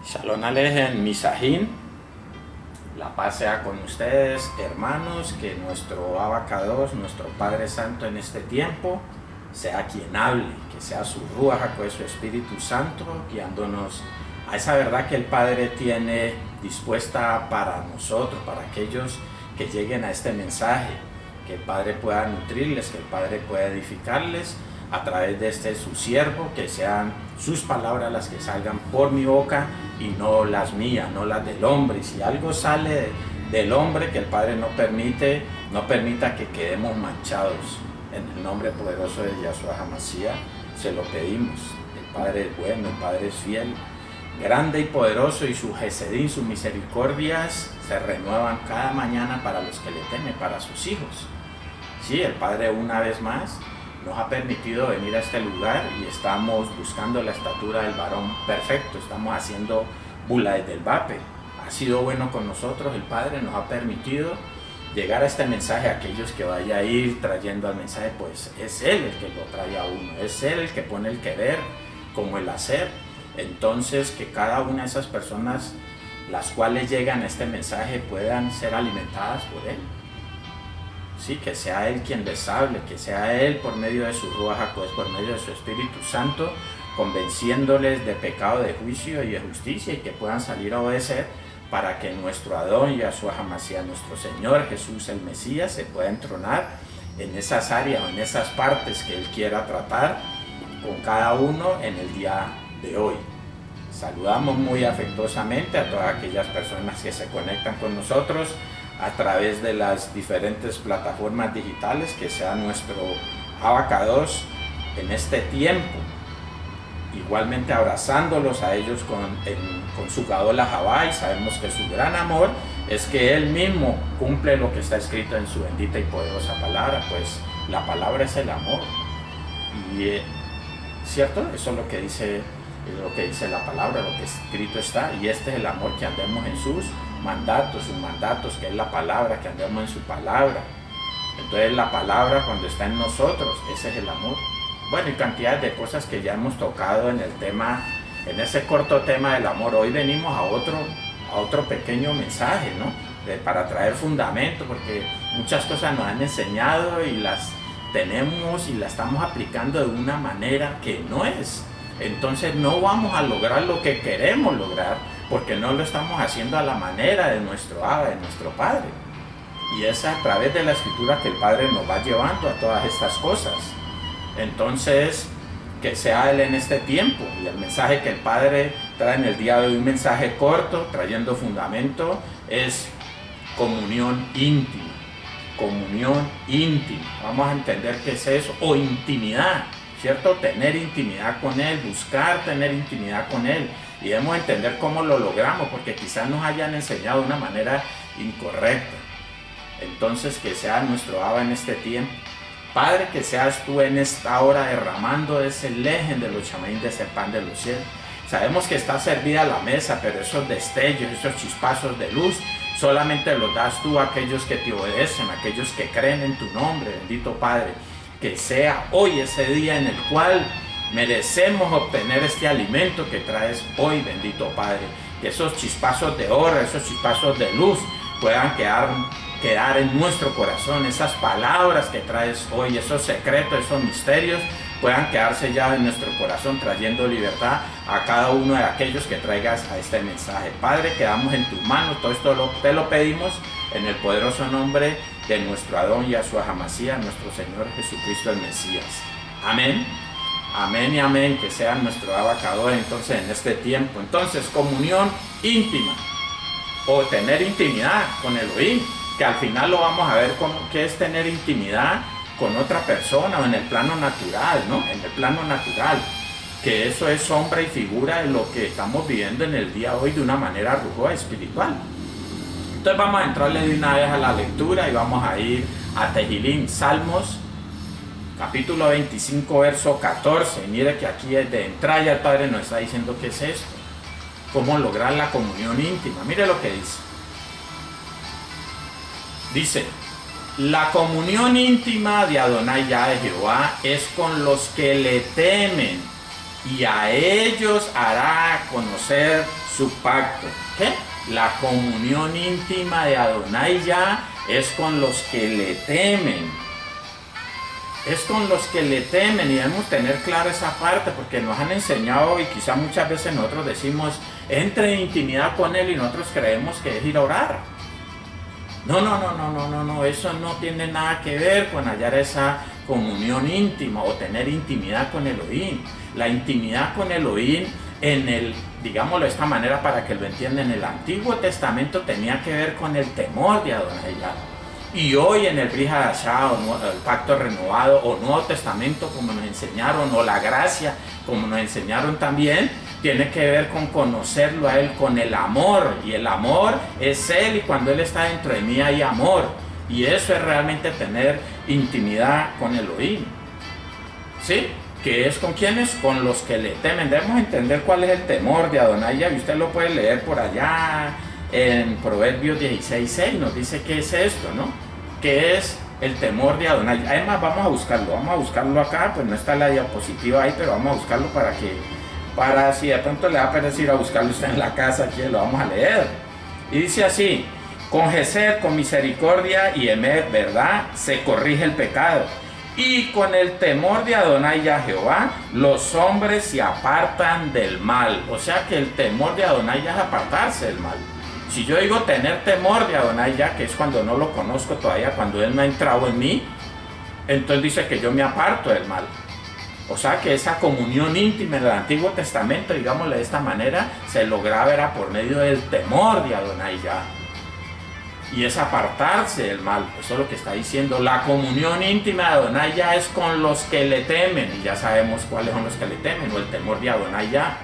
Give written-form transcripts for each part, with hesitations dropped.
Shalom Alejem Misajín, la paz sea con ustedes, hermanos, que nuestro Abacados, nuestro Padre Santo en este tiempo, sea quien hable, que sea su Ruach HaKodesh, su Espíritu Santo, guiándonos a esa verdad que el Padre tiene dispuesta para nosotros, para aquellos que lleguen a este mensaje, que el Padre pueda nutrirles, que el Padre pueda edificarles a través de este su siervo, que sean sus palabras las que salgan por mi boca y no las mías, no las del hombre. Y si algo sale del hombre, que el Padre no permita que quedemos manchados. En el nombre poderoso de Yahshua HaMashiach se lo pedimos. El Padre es bueno, el Padre es fiel, grande y poderoso, y su Gesedín, sus misericordias se renuevan cada mañana para los que le temen, para sus hijos. Sí, el Padre una vez más nos ha permitido venir a este lugar y estamos buscando la estatura del varón perfecto. Estamos haciendo bula desde el vape. Ha sido bueno con nosotros, el Padre nos ha permitido llegar a este mensaje. A aquellos que vaya a ir trayendo el mensaje, pues es Él el que lo trae a uno, es Él el que pone el querer como el hacer. Entonces, que cada una de esas personas las cuales llegan a este mensaje puedan ser alimentadas por Él. Sí, que sea Él quien les hable, que sea Él por medio de su Ruach HaKodesh, por medio de su Espíritu Santo, convenciéndoles de pecado, de juicio y de justicia, y que puedan salir a obedecer, para que nuestro Adón Yahshua HaMashiach, nuestro Señor Jesús el Mesías, se pueda entronar en esas áreas o en esas partes que Él quiera tratar con cada uno en el día de hoy. Saludamos muy afectuosamente a todas aquellas personas que se conectan con nosotros a través de las diferentes plataformas digitales, que sea nuestro Abacados en este tiempo. Igualmente abrazándolos a ellos con su Gadola Javá, y sabemos que su gran amor es que Él mismo cumple lo que está escrito en su bendita y poderosa palabra, pues la palabra es el amor. Y ¿cierto? Eso es lo que dice la palabra, lo que escrito está, y este es el amor, que andemos en sus mandatos, que es la palabra, que andemos en su palabra. Entonces la palabra, cuando está en nosotros, ese es el amor. Bueno, y cantidad de cosas que ya hemos tocado en el tema, en ese corto tema del amor. Hoy venimos a otro pequeño mensaje, ¿no? Para traer fundamento, porque muchas cosas nos han enseñado y las tenemos y las estamos aplicando de una manera que no es. Entonces no vamos a lograr lo que queremos lograr, porque no lo estamos haciendo a la manera de nuestro Abba, de nuestro Padre. Y es a través de la Escritura que el Padre nos va llevando a todas estas cosas. Entonces, que sea Él en este tiempo. Y el mensaje que el Padre trae en el día de hoy, un mensaje corto, trayendo fundamento, es comunión íntima. Comunión íntima. Vamos a entender qué es eso. O intimidad, ¿cierto? Tener intimidad con Él, buscar tener intimidad con Él. Y debemos entender cómo lo logramos, porque quizás nos hayan enseñado de una manera incorrecta. Entonces, que sea nuestro Abba en este tiempo. Padre, que seas tú en esta hora derramando ese lejen de los chamaín, de ese pan de los cielos. Sabemos que está servida la mesa, pero esos destellos, esos chispazos de luz, solamente los das tú a aquellos que te obedecen, a aquellos que creen en tu nombre, bendito Padre. Que sea hoy ese día en el cual merecemos obtener este alimento que traes hoy, bendito Padre. Que esos chispazos de oro, esos chispazos de luz puedan quedar en nuestro corazón. Esas palabras que traes hoy, esos secretos, esos misterios, puedan quedarse ya en nuestro corazón, trayendo libertad a cada uno de aquellos que traigas a este mensaje. Padre, quedamos en tus manos. Todo esto te lo pedimos en el poderoso nombre de nuestro Adón Yahshua HaMashiach, nuestro Señor Jesucristo el Mesías. Amén. Amén y amén. Que sea nuestro Abacados entonces en este tiempo. Entonces, comunión íntima, o tener intimidad con Elohim, que al final lo vamos a ver qué es tener intimidad con otra persona, o en el plano natural, ¿no? En el plano natural, que eso es sombra y figura de lo que estamos viviendo en el día de hoy de una manera rúa espiritual. Entonces vamos a entrarle de una vez a la lectura y vamos a ir a Tejilín, Salmos, capítulo 25, verso 14. Y mire que aquí de entrada ya el Padre nos está diciendo qué es esto, cómo lograr la comunión íntima. Mire lo que dice. Dice: la comunión íntima de Adonai Yahvé Jehová es con los que le temen, y a ellos hará conocer su pacto. ¿Qué? La comunión íntima de Adonai ya es con los que le temen. Es con los que le temen, y debemos tener clara esa parte, porque nos han enseñado, y quizá muchas veces nosotros decimos, entre en intimidad con Él, y nosotros creemos que es ir a orar. No, eso no tiene nada que ver con hallar esa comunión íntima o tener intimidad con Elohim. La intimidad con Elohim digámoslo de esta manera para que lo entiendan, en el Antiguo Testamento tenía que ver con el temor de Adonai. Y hoy en el Brit Hadashah, o el Pacto Renovado, o Nuevo Testamento, como nos enseñaron, o la gracia, como nos enseñaron también, tiene que ver con conocerlo a Él, con el amor. Y el amor es Él, y cuando Él está dentro de mí hay amor. Y eso es realmente tener intimidad con Elohim. ¿Sí? ¿Que es con quiénes? Con los que le temen. Debemos entender cuál es el temor de Adonai, y usted lo puede leer por allá en Proverbios 16:6, nos dice qué es esto, ¿no? ¿Qué es el temor de Adonai? Además, vamos a buscarlo acá, pues no está la diapositiva ahí, pero vamos a buscarlo para si de pronto le va a pereza ir a buscarlo usted en la casa, aquí lo vamos a leer. Y dice así: con Gesed, con misericordia y emet, verdad, se corrige el pecado. Y con el temor de Adonai ya Jehová, los hombres se apartan del mal. O sea que el temor de Adonai ya es apartarse del mal. Si yo digo tener temor de Adonai ya, que es cuando no lo conozco todavía, cuando Él no ha entrado en mí, entonces dice que yo me aparto del mal. O sea que esa comunión íntima en el Antiguo Testamento, digámosle de esta manera, se lograba era por medio del temor de Adonai ya. Y es apartarse del mal. Eso es lo que está diciendo. La comunión íntima de Adonai ya es con los que le temen. Y ya sabemos cuáles son los que le temen, o el temor de Adonai ya.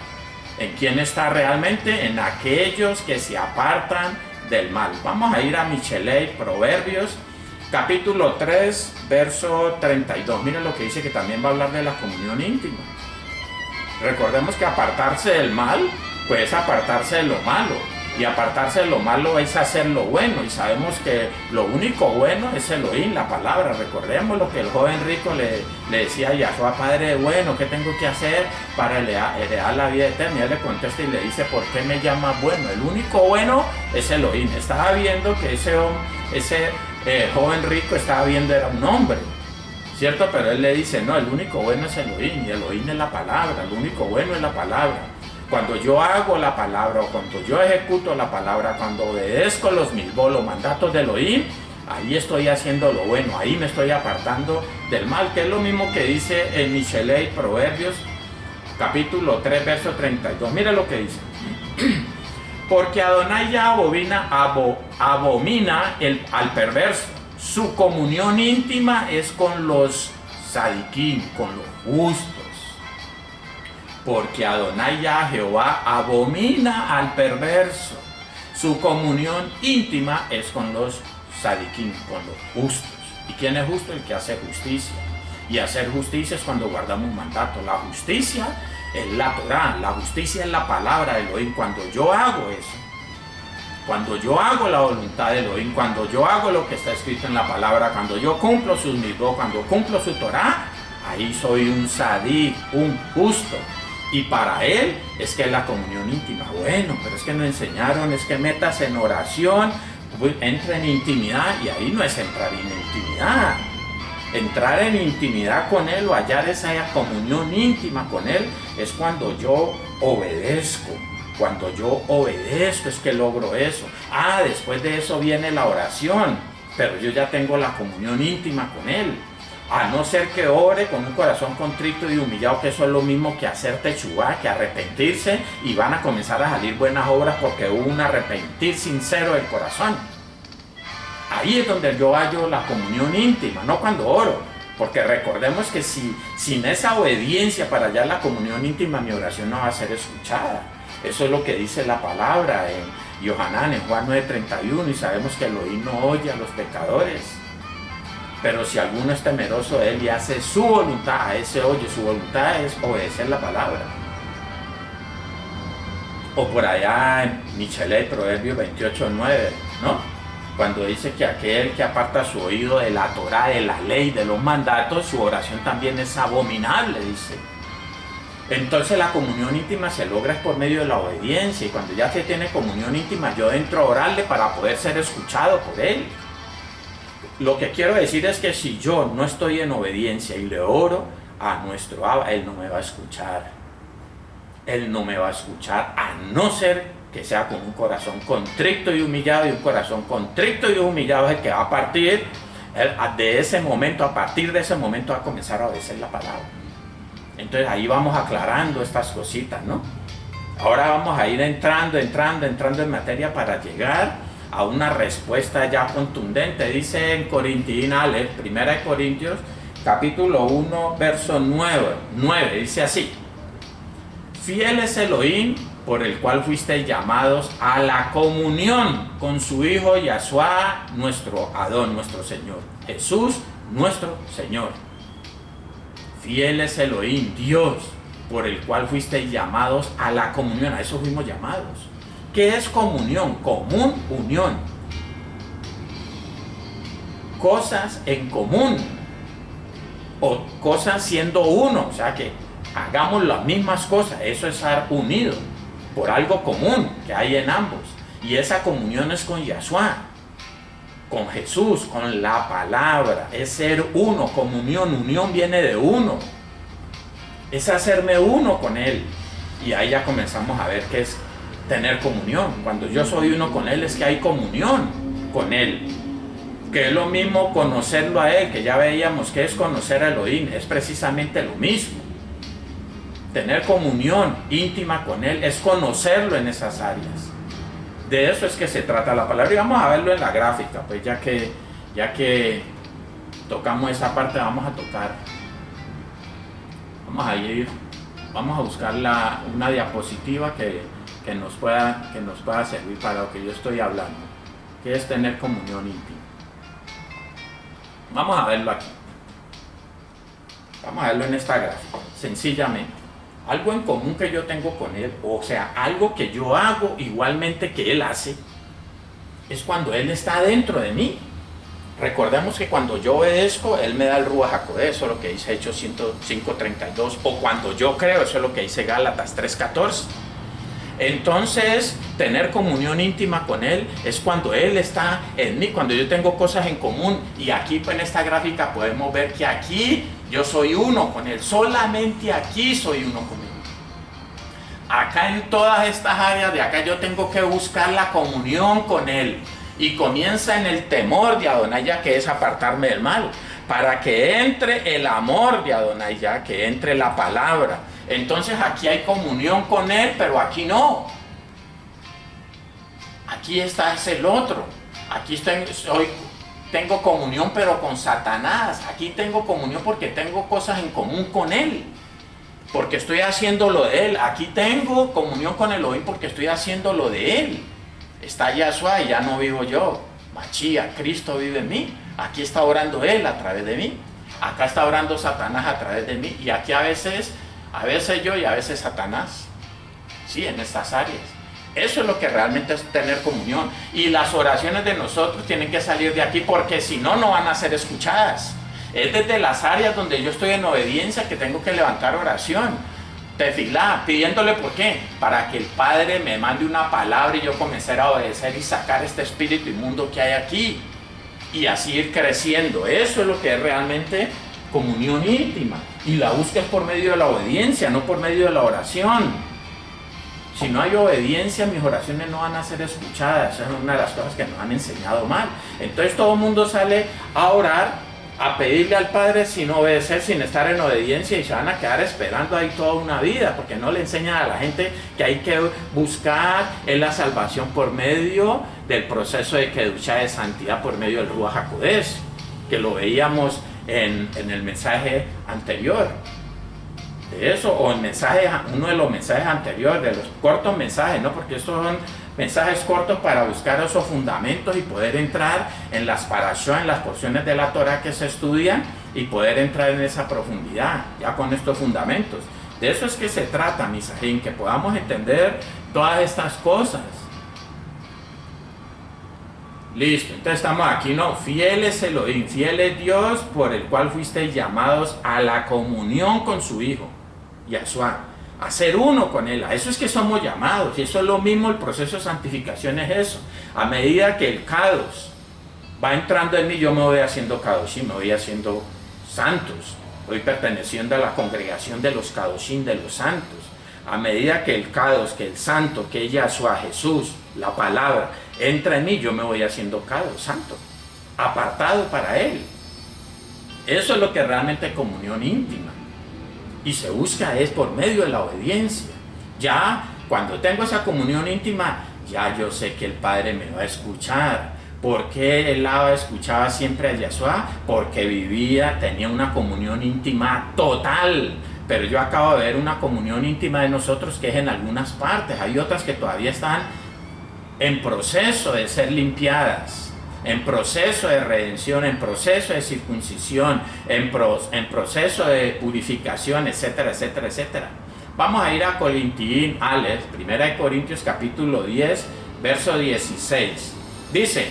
¿En quién está realmente? En aquellos que se apartan del mal. Vamos a ir a Michelet, Proverbios, capítulo 3, verso 32. Miren lo que dice, que también va a hablar de la comunión íntima. Recordemos que apartarse del mal, pues es apartarse de lo malo. Y apartarse de lo malo es hacer lo bueno. Y sabemos que lo único bueno es Elohim, la palabra. Recordemos lo que el joven rico le decía a Yahshua: Padre bueno, ¿qué tengo que hacer para heredar la vida eterna? Y él le contesta y le dice: ¿por qué me llamas bueno? El único bueno es Elohim. Estaba viendo que ese joven rico estaba viendo era un hombre, ¿cierto? Pero él le dice: no, el único bueno es Elohim. Y Elohim es la palabra. El único bueno es la palabra. Cuando yo hago la palabra, o cuando yo ejecuto la palabra, cuando obedezco los mandatos de Elohim, ahí estoy haciendo lo bueno, ahí me estoy apartando del mal, que es lo mismo que dice en Michelet, Proverbios, capítulo 3, verso 32. Mira lo que dice: porque Adonai ya abomina al perverso, su comunión íntima es con los sadiquim, con los justos. Porque Adonai ya Jehová abomina al perverso, su comunión íntima es con los sadiquim, con los justos. ¿Y quién es justo? El que hace justicia. Y hacer justicia es cuando guardamos un mandato. La justicia es la Torah, la justicia es la palabra de Elohim. Cuando yo hago eso, cuando yo hago la voluntad de Elohim, cuando yo hago lo que está escrito en la palabra, cuando yo cumplo sus mitzvot, cuando cumplo su Torah, ahí soy un sadik, un justo. Y para Él es que es la comunión íntima. Bueno, pero es que nos enseñaron, es que metas en oración, entra en intimidad, y ahí no es entrar en intimidad. Entrar en intimidad con Él, o hallar esa comunión íntima con Él, es cuando yo obedezco. Cuando yo obedezco es que logro eso. Después de eso viene la oración, pero yo ya tengo la comunión íntima con Él. A no ser que ore con un corazón contrito y humillado, que eso es lo mismo que hacer techubá, que arrepentirse, y van a comenzar a salir buenas obras porque hubo un arrepentir sincero del corazón. Ahí es donde yo hallo la comunión íntima, no cuando oro. Porque recordemos que sin esa obediencia para hallar la comunión íntima, mi oración no va a ser escuchada. Eso es lo que dice la palabra en Yohanan, en Juan 9:31, y sabemos que Elohim no oye a los pecadores. Pero si alguno es temeroso de Él y hace su voluntad, a ese oye, su voluntad es obedecer la palabra. O por allá en Michelet, Proverbios 28:9, ¿no? Cuando dice que aquel que aparta su oído de la Torah, de la ley, de los mandatos, su oración también es abominable, dice. Entonces la comunión íntima se logra por medio de la obediencia, y cuando ya se tiene comunión íntima yo entro a orarle para poder ser escuchado por Él. Lo que quiero decir es que si yo no estoy en obediencia y le oro a nuestro Abba, Él no me va a escuchar. Él no me va a escuchar, a no ser que sea con un corazón contrito y humillado, y un corazón contrito y humillado es el que va a partir de ese momento. A partir de ese momento va a comenzar a obedecer la palabra. Entonces ahí vamos aclarando estas cositas, ¿no? Ahora vamos a ir entrando en materia para llegar a una respuesta ya contundente. Dice en Corintianales, 1 Corintios, capítulo 1, verso 9, dice así: fiel es Elohim, por el cual fuisteis llamados a la comunión con su Hijo Yahshua, nuestro Adón, nuestro Señor. Jesús, nuestro Señor. Fiel es Elohim, Dios, por el cual fuisteis llamados a la comunión. A eso fuimos llamados. ¿Qué es comunión? Común, unión. Cosas en común. O cosas siendo uno. O sea que hagamos las mismas cosas. Eso es estar unido por algo común que hay en ambos. Y esa comunión es con Yahshua, con Jesús, con la palabra. Es ser uno. Comunión, unión viene de uno. Es hacerme uno con Él. Y ahí ya comenzamos a ver qué es tener comunión. Cuando yo soy uno con Él es que hay comunión con Él. Que es lo mismo conocerlo a Él, que ya veíamos que es conocer a Elohim. Es precisamente lo mismo. Tener comunión íntima con Él es conocerlo en esas áreas. De eso es que se trata la palabra. Y vamos a verlo en la gráfica, pues ya que tocamos esa parte, vamos a buscar una diapositiva que nos pueda servir para lo que yo estoy hablando, que es tener comunión íntima. Vamos a verlo aquí. Vamos a verlo en esta gráfica, sencillamente. Algo en común que yo tengo con Él, o sea, algo que yo hago igualmente que Él hace, es cuando Él está dentro de mí. Recordemos que cuando yo obedezco, Él me da el Ruach HaKodesh, eso es lo que dice Hechos 5:32, o cuando yo creo, eso es lo que dice Gálatas 3:14. Entonces, tener comunión íntima con Él es cuando Él está en mí, cuando yo tengo cosas en común. Y aquí pues, en esta gráfica podemos ver que aquí yo soy uno con Él, solamente aquí soy uno con Él. Acá en todas estas áreas de acá yo tengo que buscar la comunión con Él. Y comienza en el temor de Adonai Yah, que es apartarme del mal, para que entre el amor de Adonai Yah, que entre la palabra. Entonces aquí hay comunión con Él, pero aquí no. Aquí está es el otro. Aquí tengo comunión, pero con Satanás. Aquí tengo comunión porque tengo cosas en común con Él, porque estoy haciendo lo de Él. Aquí tengo comunión con Elohim porque estoy haciendo lo de Él. Está Yahshua y ya no vivo yo. Mashiach, Cristo vive en mí. Aquí está orando Él a través de mí. Acá está orando Satanás a través de mí. Y aquí a veces yo y a veces Satanás. Sí, en estas áreas. Eso es lo que realmente es tener comunión. Y las oraciones de nosotros tienen que salir de aquí, porque si no, no van a ser escuchadas. Es desde las áreas donde yo estoy en obediencia que tengo que levantar oración. Tefilá, pidiéndole por qué, para que el Padre me mande una palabra y yo comenzar a obedecer y sacar este espíritu inmundo que hay aquí, y así ir creciendo. Eso es lo que es realmente comunión íntima, y la buscas por medio de la obediencia, no por medio de la oración. Si no hay obediencia, mis oraciones no van a ser escuchadas. Esa es una de las cosas que nos han enseñado mal. Entonces todo el mundo sale a orar, a pedirle al Padre sin obedecer, sin estar en obediencia, y se van a quedar esperando ahí toda una vida, porque no le enseñan a la gente que hay que buscar en la salvación por medio del proceso de Kedushá, de santidad, por medio del Ruach HaKodesh, que lo veíamos en el mensaje anterior. De eso, o uno de los mensajes anteriores, de los cortos mensajes, ¿no? Porque estos son mensajes cortos para buscar esos fundamentos y poder entrar en las parashot, en las porciones de la Torah que se estudian, y poder entrar en esa profundidad, ya con estos fundamentos. De eso es que se trata, Misajín, que podamos entender todas estas cosas. Listo, entonces estamos aquí, ¿no? Fiel es Elohim, fiel es Dios, por el cual fuisteis llamados a la comunión con su Hijo, Yahshua. a ser uno con Él. A eso es que somos llamados, y eso es lo mismo, el proceso de santificación es eso. A medida que el Kadosh va entrando en mí, yo me voy haciendo Kadoshim, me voy haciendo santos, voy perteneciendo a la congregación de los Kadoshim, de los santos. A medida que el Kadosh, que el santo, que Yahshua, Jesús, la palabra, entra en mí, yo me voy haciendo Kadosh, santo, apartado para Él. Eso es lo que realmente es comunión íntima. Y se busca es por medio de la obediencia. Ya cuando tengo esa comunión íntima, ya yo sé que el Padre me va a escuchar. ¿Por qué el Abba escuchaba siempre a Yahshua? Porque vivía, tenía una comunión íntima total. Pero yo acabo de ver una comunión íntima de nosotros que es en algunas partes. Hay otras que todavía están en proceso de ser limpiadas, en proceso de redención, en proceso de circuncisión, en proceso de purificación, etcétera, etcétera, etcétera. Vamos a ir a Corintiín, Aleph, 1 Corintios capítulo 10, verso 16. Dice: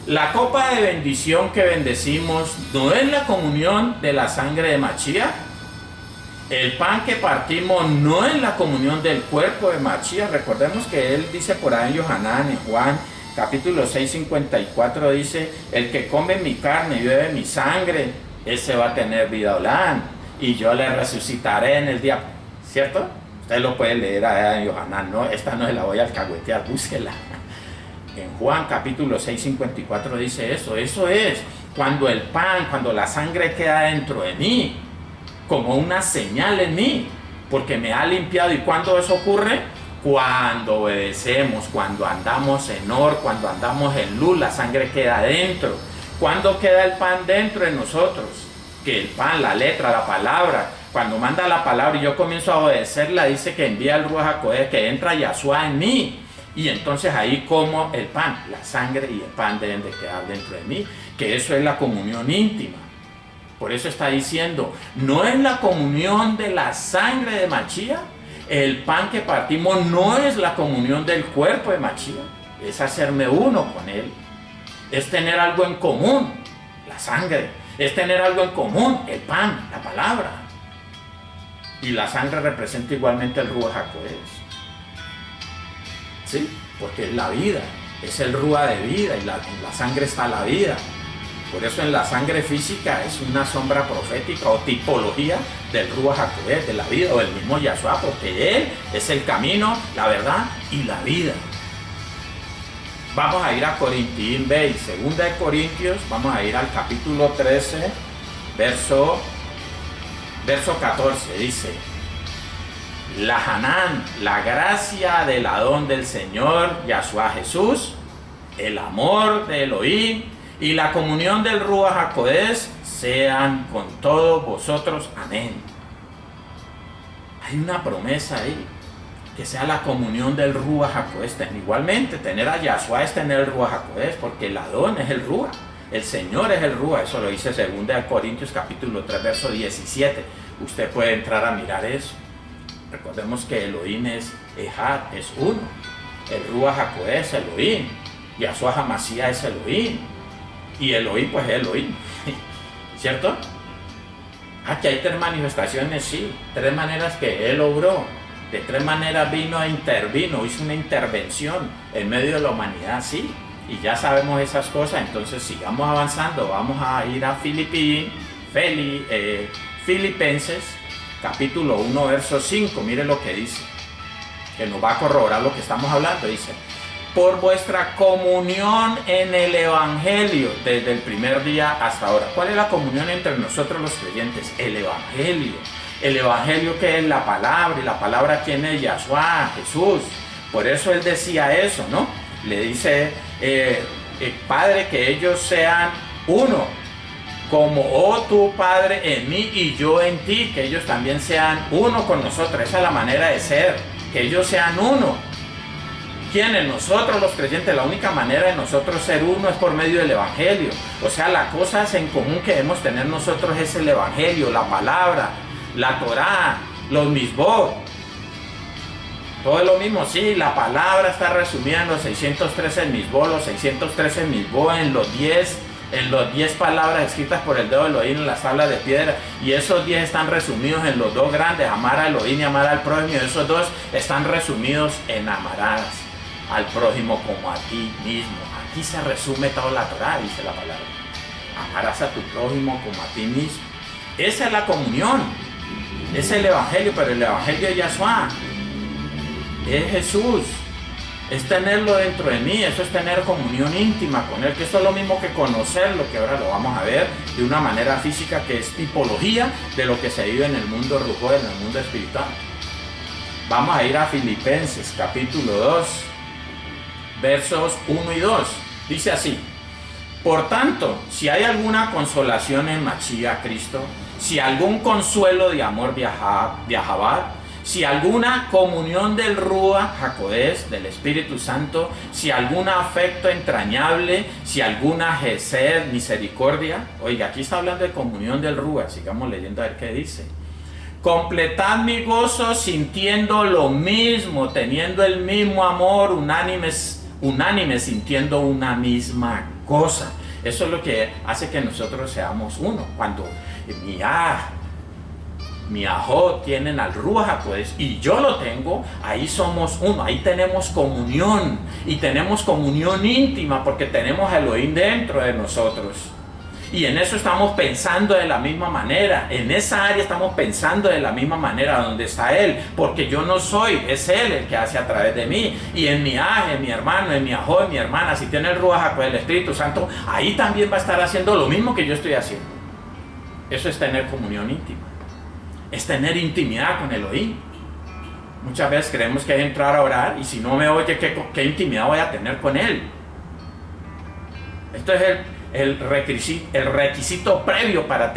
la copa de bendición que bendecimos no es la comunión de la sangre de Mashiach. El pan que partimos no es la comunión del cuerpo de Mashiach. Recordemos que él dice por ahí en Yohanan, en Juan capítulo 6, 54, dice: el que come mi carne y bebe mi sangre, ese va a tener vida olán, y yo le resucitaré en el día. ¿Cierto? Usted lo puede leer allá en Yohanan, ¿no? Esta no se la voy a alcahuetear, búsquela. En Juan capítulo 6, 54 dice eso. Eso es cuando el pan, cuando la sangre queda dentro de mí, como una señal en mí, porque me ha limpiado. ¿Y cuándo eso ocurre? Cuando obedecemos, cuando andamos en or, cuando andamos en luz, la sangre queda dentro. ¿Cuándo queda el pan dentro de nosotros? Que el pan, la letra, la palabra, cuando manda la palabra y yo comienzo a obedecerla, dice que envía el Ruach HaKodesh, que entra Yahshua en mí. Y entonces ahí como el pan, la sangre y el pan deben de quedar dentro de mí, que eso es la comunión íntima. Por eso está diciendo, no es la comunión de la sangre de Mashiach, el pan que partimos no es la comunión del cuerpo de Mashiach, es hacerme uno con Él, es tener algo en común, la sangre, es tener algo en común, el pan, la palabra. Y la sangre representa igualmente el Ruach HaKodesh. ¿Sí? Porque es la vida, es el Ruach de vida, y en la sangre está la vida. Por eso en la sangre física es una sombra profética o tipología del Ruach HaKodesh, de la vida, o del mismo Yahshua, porque Él es el camino, la verdad y la vida. Vamos a ir a Corintiín, veis, 2 de Corintios, vamos a ir al capítulo 13, verso 14, dice: la Hanán, la gracia del Adón del Señor, Yahshua Jesús, el amor de Elohim y la comunión del Ruach HaKodesh sean con todos vosotros. Amén. Hay una promesa ahí, que sea la comunión del Ruach HaKodesh. Igualmente, tener a Yahshua es tener el Ruach HaKodesh, porque el Adón es el Ruach, el Señor es el Ruach. Eso lo dice 2 de Corintios capítulo 3, verso 17. Usted puede entrar a mirar eso. Recordemos que Elohim es Ejad, es uno. El Ruach HaKodesh es Elohim. Yahshua HaMashiach es Elohim. Y Elohim pues es Elohim. ¿Cierto? Aquí hay 3 manifestaciones, sí. 3 maneras que Él obró. De 3 maneras intervino, hizo una intervención en medio de la humanidad, sí. Y ya sabemos esas cosas, entonces sigamos avanzando. Vamos a ir a Filipenses capítulo 1, verso 5, mire lo que dice, que nos va a corroborar lo que estamos hablando. Dice: por vuestra comunión en el Evangelio desde el primer día hasta ahora. ¿Cuál es la comunión entre nosotros los creyentes? El Evangelio. El Evangelio, que es la palabra, y la palabra, ¿quién es? Yahshua, Jesús. Por eso él decía eso, ¿no? Le dice, Padre, que ellos sean uno, como tú, Padre, en mí y yo en ti, que ellos también sean uno con nosotros. Esa es la manera de ser, que ellos sean uno. ¿Quiénes? Nosotros los creyentes. La única manera de nosotros ser uno es por medio del Evangelio. O sea, las cosas en común que debemos tener nosotros es el Evangelio, la palabra, la Torá, los misbot. Todo es lo mismo, sí, la palabra está resumida en los 613 misbot, los 613 misbot en los 10 en las 10 palabras escritas por el dedo de Elohim en las tablas de piedra, y esos 10 están resumidos en los dos grandes, amar a Elohim y amar al prójimo, y esos dos están resumidos en amarás al prójimo como a ti mismo. Aquí se resume toda la Torá, dice la palabra. Amarás a tu prójimo como a ti mismo. Esa es la comunión, es el Evangelio, pero el Evangelio de Yahshua es Jesús. Es tenerlo dentro de mí, eso es tener comunión íntima con Él, que eso es lo mismo que conocerlo, que ahora lo vamos a ver de una manera física, que es tipología de lo que se vive en el mundo rujo, en el mundo espiritual. Vamos a ir a Filipenses, capítulo 2, versos 1 y 2. Dice así: por tanto, si hay alguna consolación en Mashiach Cristo, si algún consuelo de amor de Ahabad, si alguna comunión del Ruach HaKodesh, del Espíritu Santo, si algún afecto entrañable, si alguna gesed, misericordia. Oiga, aquí está hablando de comunión del Ruach, sigamos leyendo a ver qué dice. Completad mi gozo sintiendo lo mismo, teniendo el mismo amor, unánimes, sintiendo una misma cosa. Eso es lo que hace que nosotros seamos uno. Cuando mi Ajó tienen al Ruach HaKodesh y yo lo tengo, ahí somos uno, ahí tenemos comunión, y tenemos comunión íntima porque tenemos a Elohim dentro de nosotros, y en eso estamos pensando de la misma manera, en esa área estamos pensando de la misma manera donde está Él, porque yo no soy, es Él el que hace a través de mí, y en mi en mi hermano, en mi Ajó, en mi hermana, si tiene el Ruach HaKodesh, el Espíritu Santo, ahí también va a estar haciendo lo mismo que yo estoy haciendo. Eso es tener comunión íntima. Es tener intimidad con Elohim. Muchas veces creemos que es entrar a orar, y si no me oye, ¿qué intimidad voy a tener con Él? Esto es el requisito previo para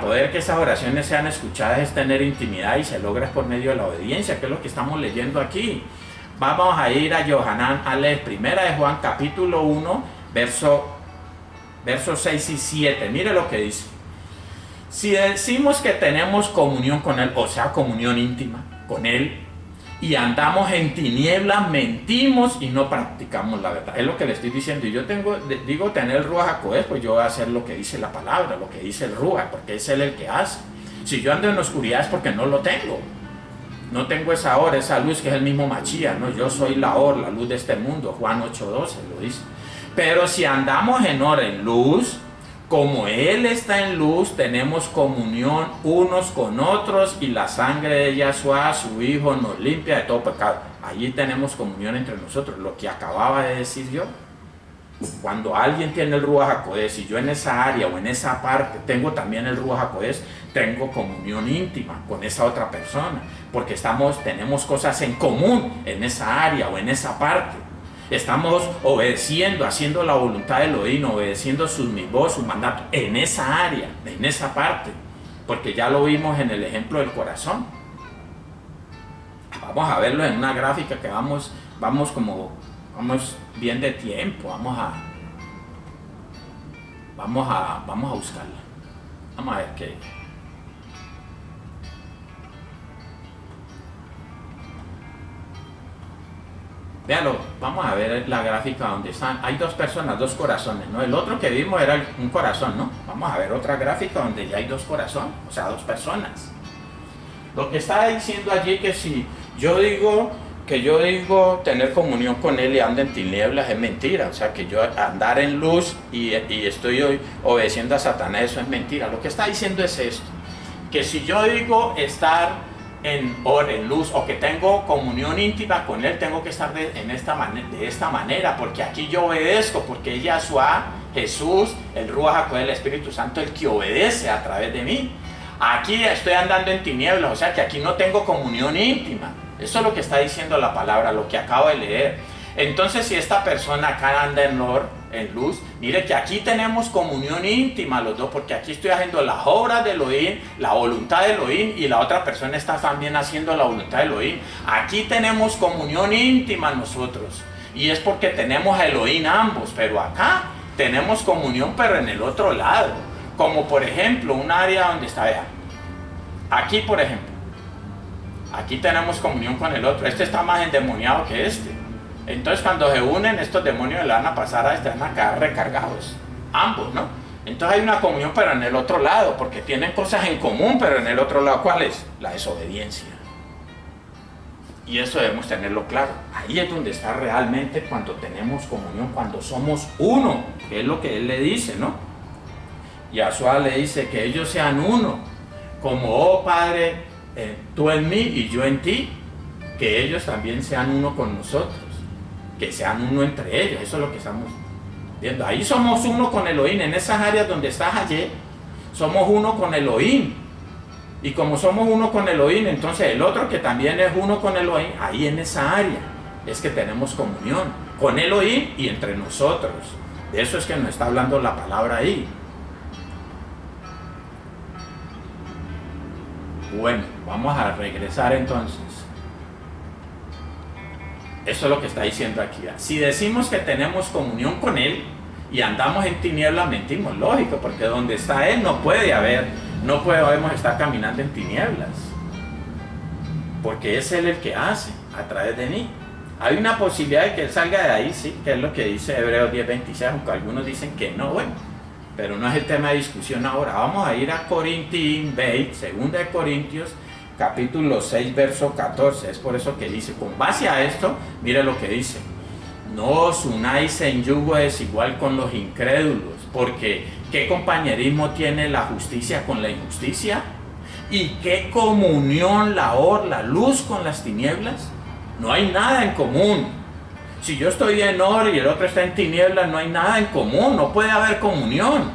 poder que esas oraciones sean escuchadas, es tener intimidad, y se logra por medio de la obediencia, que es lo que estamos leyendo aquí. Vamos a ir a Yohanan Aleph, primera de Juan, capítulo 1, versos 6 y 7. Mire lo que dice. Si decimos que tenemos comunión con Él, o sea, comunión íntima con Él, y andamos en tinieblas, mentimos y no practicamos la verdad. Es lo que le estoy diciendo. Y yo digo tener el Ruach HaKodesh, pues yo voy a hacer lo que dice la palabra, lo que dice el Ruach, porque es Él el que hace. Si yo ando en oscuridad es porque no lo tengo. No tengo esa hora, esa luz que es el mismo Mashiach, ¿no? Yo soy la hora, la luz de este mundo. Juan 8:12 lo dice. Pero si andamos en hora, en luz, como Él está en luz, tenemos comunión unos con otros, y la sangre de Yahshua, su Hijo, nos limpia de todo pecado. Allí tenemos comunión entre nosotros, lo que acababa de decir yo. Cuando alguien tiene el Ruach HaKodesh, y yo en esa área o en esa parte tengo también el Ruach HaKodesh, tengo comunión íntima con esa otra persona, porque tenemos cosas en común en esa área o en esa parte. Estamos obedeciendo, haciendo la voluntad de Elohim, obedeciendo sus mitzvot, sus mandatos, en esa área, en esa parte, porque ya lo vimos en el ejemplo del corazón. Vamos a verlo en una gráfica que vamos bien de tiempo, vamos a buscarla. Vamos a ver qué. Véalo, vamos a ver la gráfica donde están. Hay dos personas, dos corazones, ¿no? El otro que vimos era un corazón, ¿no? Vamos a ver otra gráfica donde ya hay dos corazones, o sea, dos personas. Lo que está diciendo allí, que si yo digo tener comunión con Él y ando en tinieblas, es mentira. O sea, que yo andar en luz y estoy hoy obedeciendo a Satanás, eso es mentira. Lo que está diciendo es esto, que si yo digo estar en luz, o que tengo comunión íntima con Él, tengo que estar de esta manera, porque aquí yo obedezco, porque es Yahshua, Jesús, el Ruach HaKodesh, el Espíritu Santo, el que obedece a través de mí. Aquí estoy andando en tinieblas, o sea que aquí no tengo comunión íntima. Eso es lo que está diciendo la palabra, lo que acabo de leer. Entonces, si esta persona acá anda en luz, mire que aquí tenemos comunión íntima los dos, porque aquí estoy haciendo las obras de Elohim, la voluntad de Elohim, y la otra persona está también haciendo la voluntad de Elohim. Aquí tenemos comunión íntima nosotros, y es porque tenemos a Elohim ambos, pero acá tenemos comunión, pero en el otro lado. Como por ejemplo, un área donde está, vea, aquí por ejemplo, aquí tenemos comunión con el otro, este está más endemoniado que este. Entonces cuando se unen, estos demonios le van a pasar a este, van a quedar recargados. ambos, ¿no? Entonces hay una comunión, pero en el otro lado, porque tienen cosas en común, pero en el otro lado, ¿cuál es? La desobediencia. Y eso debemos tenerlo claro. Ahí es donde está realmente cuando tenemos comunión, cuando somos uno, que es lo que él le dice, ¿no? Yahshua le dice que ellos sean uno, como, oh Padre, tú en mí y yo en ti, que ellos también sean uno con nosotros, que sean uno entre ellos. Eso es lo que estamos viendo. Ahí somos uno con Elohim, en esas áreas donde estás allí, somos uno con Elohim. Y como somos uno con Elohim, entonces el otro que también es uno con Elohim, ahí en esa área es que tenemos comunión con Elohim y entre nosotros. De eso es que nos está hablando la palabra ahí. Bueno, vamos a regresar entonces. Eso es lo que está diciendo aquí. Si decimos que tenemos comunión con Él y andamos en tinieblas, mentimos, lógico, porque donde está Él no podemos estar caminando en tinieblas, porque es Él el que hace a través de mí. Hay una posibilidad de que Él salga de ahí, sí, que es lo que dice Hebreos 10:26, aunque algunos dicen que no, bueno, pero no es el tema de discusión ahora. Vamos a ir a Corintios 20, 2 Corintios, capítulo 6, verso 14. Es por eso que dice, con base a esto, mire lo que dice: no os unáis en yugo desigual con los incrédulos, porque ¿qué compañerismo tiene la justicia con la injusticia? ¿Y qué comunión la luz con las tinieblas? No hay nada en común. Si yo estoy en or y el otro está en tinieblas, no hay nada en común, no puede haber comunión.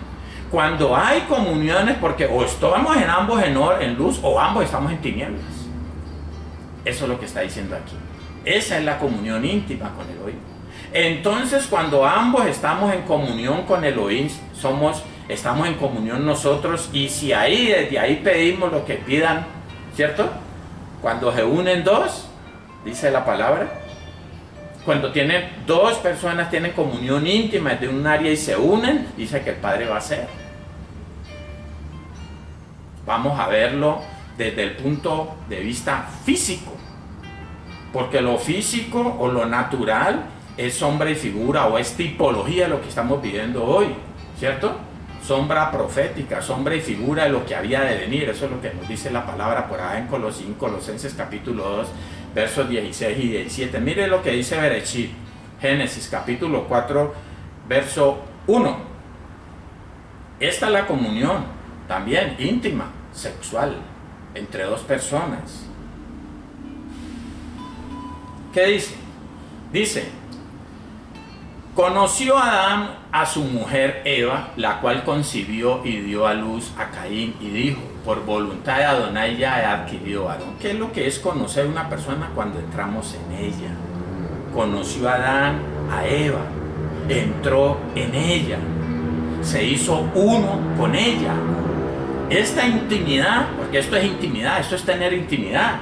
Cuando hay comuniones, porque o estamos en ambos en or, en luz, o ambos estamos en tinieblas. Eso es lo que está diciendo aquí. Esa es la comunión íntima con Elohim. Entonces, cuando ambos estamos en comunión con Elohim, estamos en comunión nosotros, y si desde ahí pedimos lo que pidan, ¿cierto? Cuando se unen dos, dice la palabra, cuando dos personas tienen comunión íntima de un área y se unen, dice que el Padre va a hacer. Vamos a verlo desde el punto de vista físico, porque lo físico o lo natural es sombra y figura, o es tipología de lo que estamos viviendo hoy, ¿cierto? Sombra profética, sombra y figura de lo que había de venir. Eso es lo que nos dice la palabra por ahí en Colosenses capítulo 2, versos 16 y 17. Mire lo que dice Bereshit, Génesis capítulo 4, verso 1. Esta es la comunión también íntima, sexual, entre dos personas. ¿Qué dice? Dice: conoció Adán a su mujer Eva, la cual concibió y dio a luz a Caín, y dijo: por voluntad de Adonai ya he adquirido varón. ¿Qué es lo que es conocer una persona cuando entramos en ella? Conoció a Adán a Eva, entró en ella, se hizo uno con ella. Esta intimidad, porque esto es intimidad, esto es tener intimidad.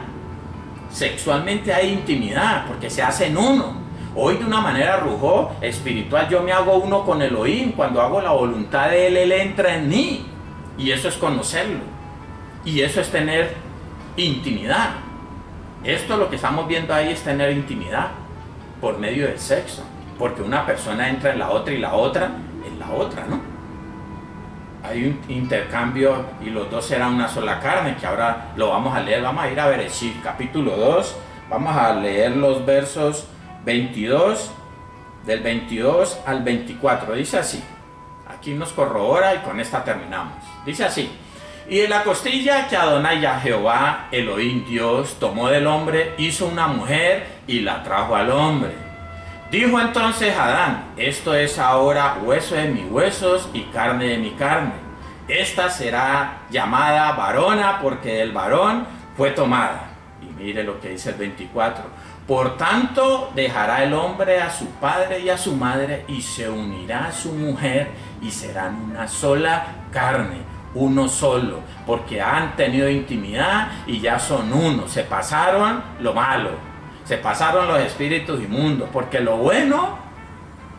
Sexualmente hay intimidad, porque se hacen uno. Hoy, de una manera rujó espiritual, yo me hago uno con Elohim. Cuando hago la voluntad de Él, Él entra en mí. Y eso es conocerlo. Y eso es tener intimidad. Esto lo que estamos viendo ahí es tener intimidad por medio del sexo. Porque una persona entra en la otra y la otra en la otra, ¿no? Hay un intercambio y los dos serán una sola carne, que ahora lo vamos a leer. Vamos a ir a Bereshit, capítulo 2. Vamos a leer los versos 22, del 22 al 24. Dice así. Aquí nos corrobora y con esta terminamos. Dice así: y de la costilla que Adonai ya Jehová, Elohim Dios, tomó del hombre, hizo una mujer y la trajo al hombre. Dijo entonces Adán: esto es ahora hueso de mis huesos y carne de mi carne. Esta será llamada varona, porque del varón fue tomada. Y mire lo que dice el 24. Por tanto, dejará el hombre a su padre y a su madre, y se unirá a su mujer, y serán una sola carne, uno solo, porque han tenido intimidad y ya son uno. Se pasaron lo malo, se pasaron los espíritus inmundos, porque lo bueno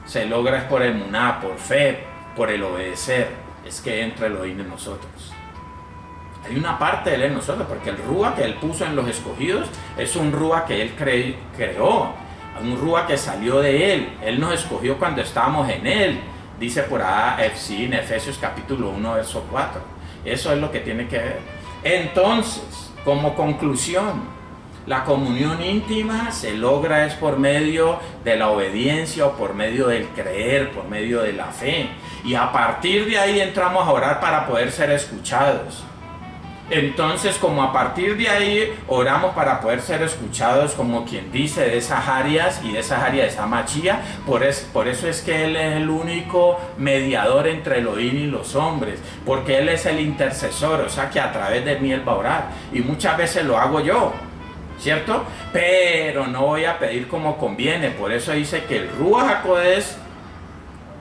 se logra es por emuná, por fe, por el obedecer. Es que entra Elohim en nosotros. Hay una parte de Él en nosotros, porque el Rúa que Él puso en los escogidos es un Rúa que Él creó, un Rúa que salió de Él. Él nos escogió cuando estábamos en Él, dice por ahí, sí, en Efesios capítulo 1, verso 4. Eso es lo que tiene que ver. Entonces, como conclusión, la comunión íntima se logra es por medio de la obediencia o por medio del creer, por medio de la fe. Y a partir de ahí entramos a orar para poder ser escuchados. Entonces, como a partir de ahí oramos para poder ser escuchados, como quien dice, de esas áreas, y de esas áreas está Machía, por eso es que Él es el único mediador entre Elohim y los hombres, porque Él es el intercesor, o sea que a través de mí Él va a orar, y muchas veces lo hago yo, ¿cierto? Pero no voy a pedir como conviene, por eso dice que el Ruach HaKodesh,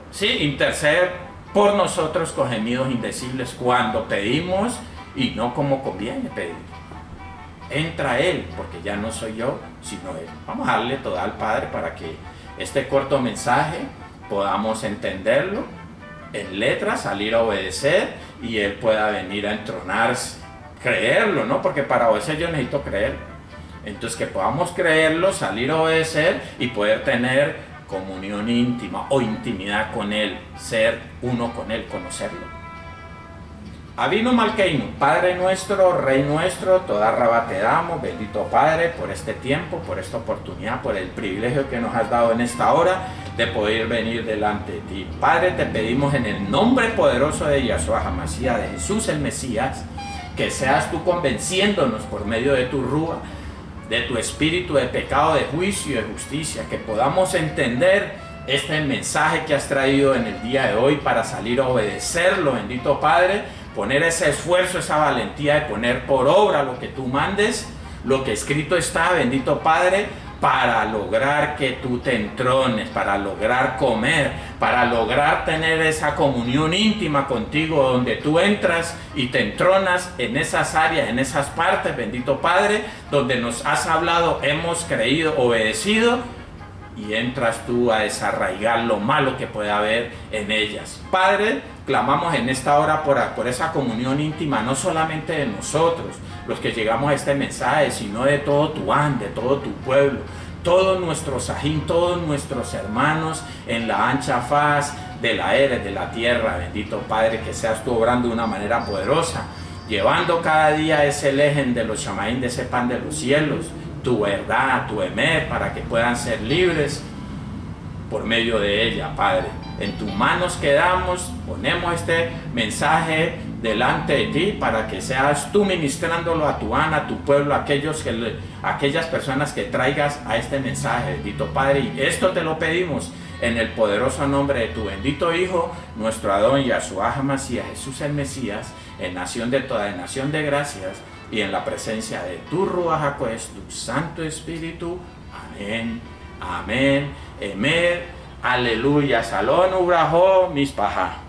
sí, intercede por nosotros con gemidos indecibles cuando pedimos, y no como conviene pedir. Entra Él, porque ya no soy yo, sino Él. Vamos a darle todo al Padre para que este corto mensaje podamos entenderlo en letras, salir a obedecer y Él pueda venir a entronarse. Creerlo, ¿no? Porque para obedecer yo necesito creer. Entonces que podamos creerlo, salir a obedecer y poder tener comunión íntima o intimidad con Él, ser uno con Él, conocerlo. Avinu Malkeinu, Padre nuestro, Rey nuestro, toda raba te damos, bendito Padre, por este tiempo, por esta oportunidad, por el privilegio que nos has dado en esta hora de poder venir delante de ti. Padre, te pedimos en el nombre poderoso de Yahshua HaMashiach, de Jesús el Mesías, que seas tú convenciéndonos por medio de tu Rúa, de tu espíritu de pecado, de juicio y de justicia, que podamos entender este mensaje que has traído en el día de hoy para salir a obedecerlo, bendito Padre, poner ese esfuerzo, esa valentía de poner por obra lo que tú mandes, lo que escrito está, bendito Padre, para lograr que tú te entrones, para lograr comer, para lograr tener esa comunión íntima contigo, donde tú entras y te entronas en esas áreas, en esas partes, bendito Padre, donde nos has hablado, hemos creído, obedecido, y entras tú a desarraigar lo malo que puede haber en ellas. Padre, clamamos en esta hora por esa comunión íntima, no solamente de nosotros, los que llegamos a este mensaje, sino de todo tu de todo tu pueblo, todos nuestros sajín, todos nuestros hermanos en la ancha faz de la Eres, de la tierra. Bendito Padre, que seas tú obrando de una manera poderosa, llevando cada día ese lejen de los shamaín, de ese pan de los cielos, tu verdad, tu emer, para que puedan ser libres por medio de ella, Padre. En tus manos quedamos, ponemos este mensaje delante de ti para que seas tú ministrándolo a tu a tu pueblo, a aquellas personas que traigas a este mensaje, bendito Padre. Y esto te lo pedimos en el poderoso nombre de tu bendito Hijo, nuestro Adón Yahshua HaMashiach, Jesús el Mesías, en nación de toda nación de gracias, y en la presencia de tu Ruach HaKodesh, tu Santo Espíritu. Amén, amén, emer, aleluya, salón, ubrajo, mispaja.